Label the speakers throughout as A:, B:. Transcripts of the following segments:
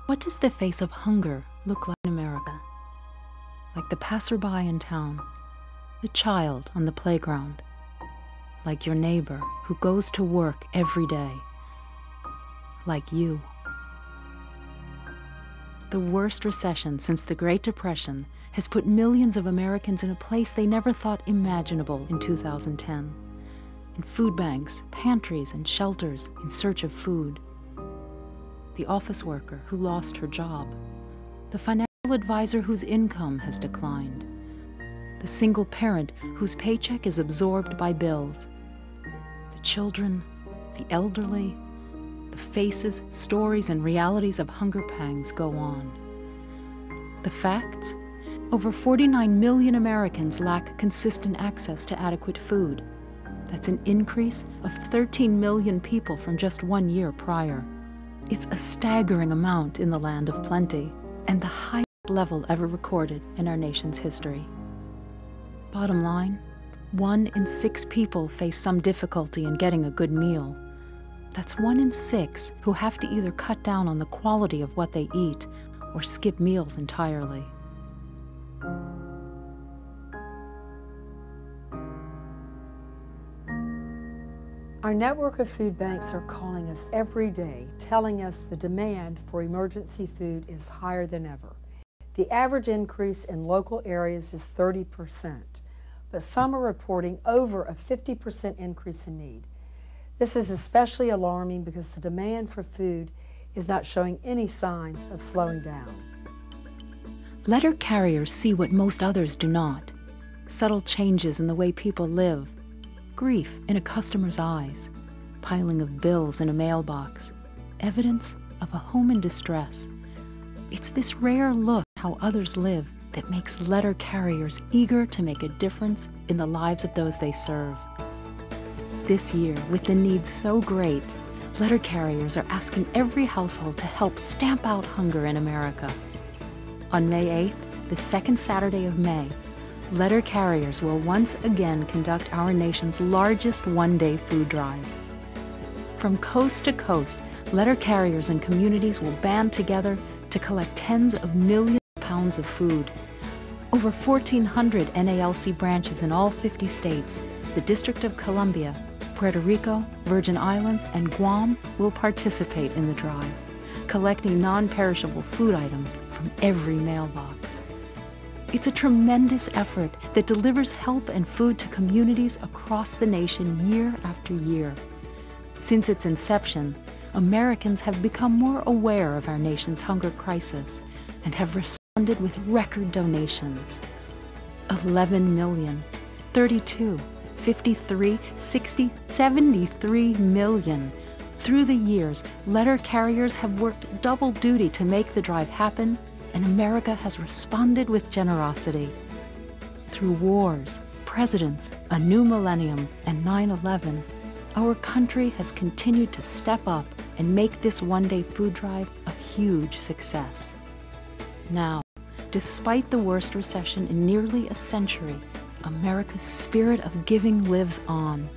A: What does the face of hunger look like in America? Like the passerby in town, the child on the playground, like your neighbor who goes to work every day, like you. The worst recession since the Great Depression has put millions of Americans in a place they never thought imaginable in 2010. In food banks, pantries, and shelters in search of food. The office worker who lost her job. The financial advisor whose income has declined. The single parent whose paycheck is absorbed by bills. The children, the elderly, the faces, stories, and realities of hunger pangs go on. The facts? Over 49 million Americans lack consistent access to adequate food. That's an increase of 13 million people from just 1 year prior. It's a staggering amount in the land of plenty, and the highest level ever recorded in our nation's history. Bottom line, 1 in 6 people face some difficulty in getting a good meal. That's 1 in 6 who have to either cut down on the quality of what they eat or skip meals entirely.
B: Our network of food banks are calling us every day, telling us the demand for emergency food is higher than ever. The average increase in local areas is 30%, but some are reporting over a 50% increase in need. This is especially alarming because the demand for food is not showing any signs of slowing down.
A: Letter carriers see what most others do not. Subtle changes in the way people live. Grief in a customer's eyes, piling of bills in a mailbox, evidence of a home in distress. It's this rare look at how others live that makes letter carriers eager to make a difference in the lives of those they serve. This year, with the need so great, letter carriers are asking every household to help stamp out hunger in America. On May 8th, the second Saturday of May, letter carriers will once again conduct our nation's largest one-day food drive. From coast to coast, letter carriers and communities will band together to collect tens of millions of pounds of food. Over 1,400 NALC branches in all 50 states, the District of Columbia, Puerto Rico, Virgin Islands, and Guam will participate in the drive, collecting non-perishable food items from every mailbox. It's a tremendous effort that delivers help and food to communities across the nation year after year. Since its inception, Americans have become more aware of our nation's hunger crisis and have responded with record donations. 11 million, 32, 53, 60, 73 million. Through the years, letter carriers have worked double duty to make the drive happen, and America has responded with generosity. Through wars, presidents, a new millennium, and 9/11, our country has continued to step up and make this one-day food drive a huge success. Now, despite the worst recession in nearly a century, America's spirit of giving lives on.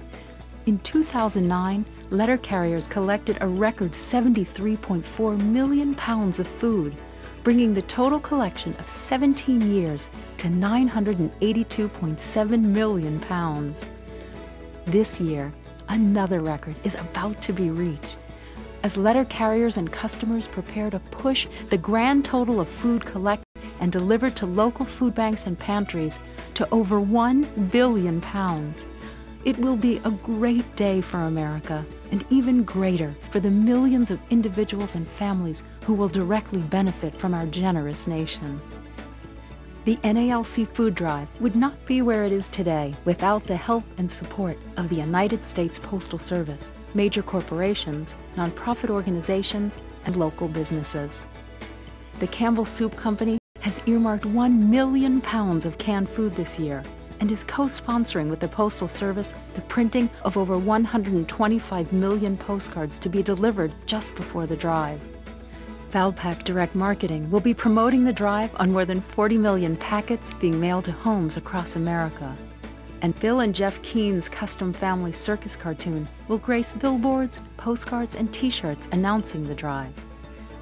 A: In 2009, letter carriers collected a record 73.4 million pounds of food, bringing the total collection of 17 years to 982.7 million pounds. This year, another record is about to be reached, as letter carriers and customers prepare to push the grand total of food collected and delivered to local food banks and pantries to over 1 billion pounds. It will be a great day for America, and even greater for the millions of individuals and families who will directly benefit from our generous nation. The NALC Food Drive would not be where it is today without the help and support of the United States Postal Service, major corporations, nonprofit organizations, and local businesses. The Campbell Soup Company has earmarked 1 million pounds of canned food this year, and is co-sponsoring with the Postal Service the printing of over 125 million postcards to be delivered just before the drive. Valpak Direct Marketing will be promoting the drive on more than 40 million packets being mailed to homes across America. And Bill and Jeff Keene's custom family circus cartoon will grace billboards, postcards, and t-shirts announcing the drive.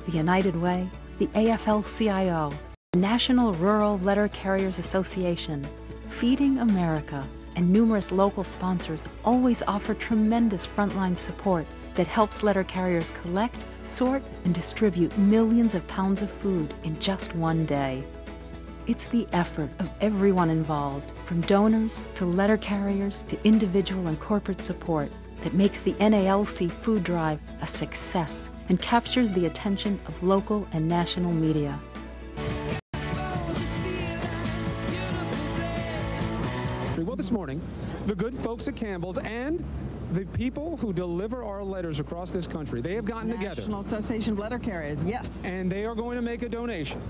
A: The United Way, the AFL-CIO, the National Rural Letter Carriers Association, Feeding America, and numerous local sponsors always offer tremendous frontline support that helps letter carriers collect, sort, and distribute millions of pounds of food in just one day. It's the effort of everyone involved, from donors to letter carriers to individual and corporate support, that makes the NALC food drive a success and captures the attention of local and national media.
C: Well, this morning, the good folks at Campbell's and the people who deliver our letters across this country, they have gotten together.
D: National Association of Letter Carriers, yes.
C: And they are going to make a donation.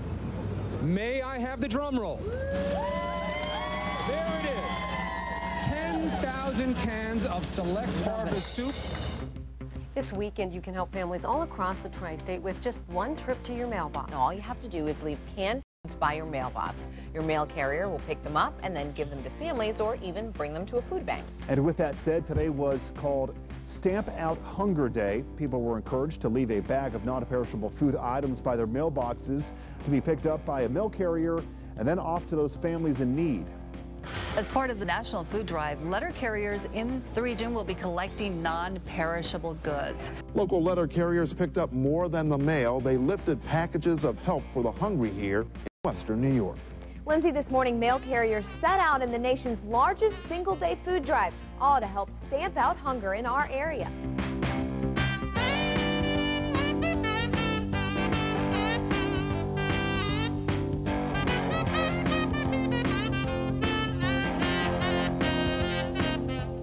C: May I have the drum roll? There it is. 10,000 cans of Select Harvest soup.
E: This weekend, you can help families all across the tri-state with just one trip to your mailbox.
F: All you have to do is leave canned foods by your mailbox. Your mail carrier will pick them up and then give them to families or even bring them to a food bank.
G: And with that said, today was called Stamp Out Hunger Day. People were encouraged to leave a bag of non-perishable food items by their mailboxes to be picked up by a mail carrier and then off to those families in need.
H: As part of the National Food Drive, letter carriers in the region will be collecting non-perishable goods.
I: Local letter carriers picked up more than the mail. They lifted packages of help for the hungry here in Western New York.
J: Lindsay, this morning mail carriers set out in the nation's largest single-day food drive, all to help stamp out hunger in our area.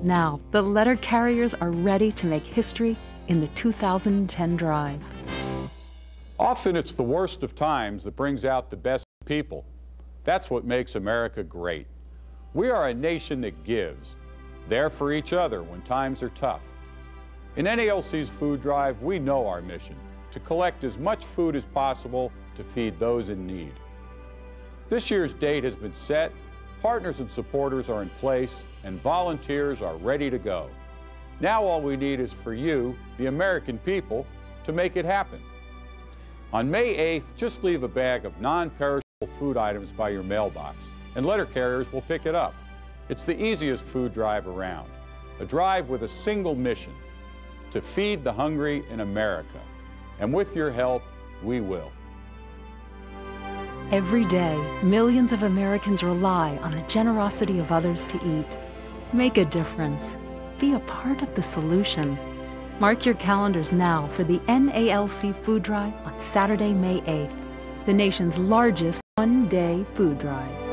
A: Now, the letter carriers are ready to make history in the 2010 drive.
K: Often it's the worst of times that brings out the best people. That's what makes America great. We are a nation that gives, there for each other when times are tough. In NALC's food drive, we know our mission, to collect as much food as possible to feed those in need. This year's date has been set, partners and supporters are in place, and volunteers are ready to go. Now all we need is for you, the American people, to make it happen. On May 8th, just leave a bag of non-perishable food items by your mailbox, and letter carriers will pick it up. It's the easiest food drive around, a drive with a single mission, to feed the hungry in America. And with your help, we will.
A: Every day, millions of Americans rely on the generosity of others to eat. Make a difference. Be a part of the solution. Mark your calendars now for the NALC Food Drive on Saturday, May 8th, the nation's largest one-day food drive.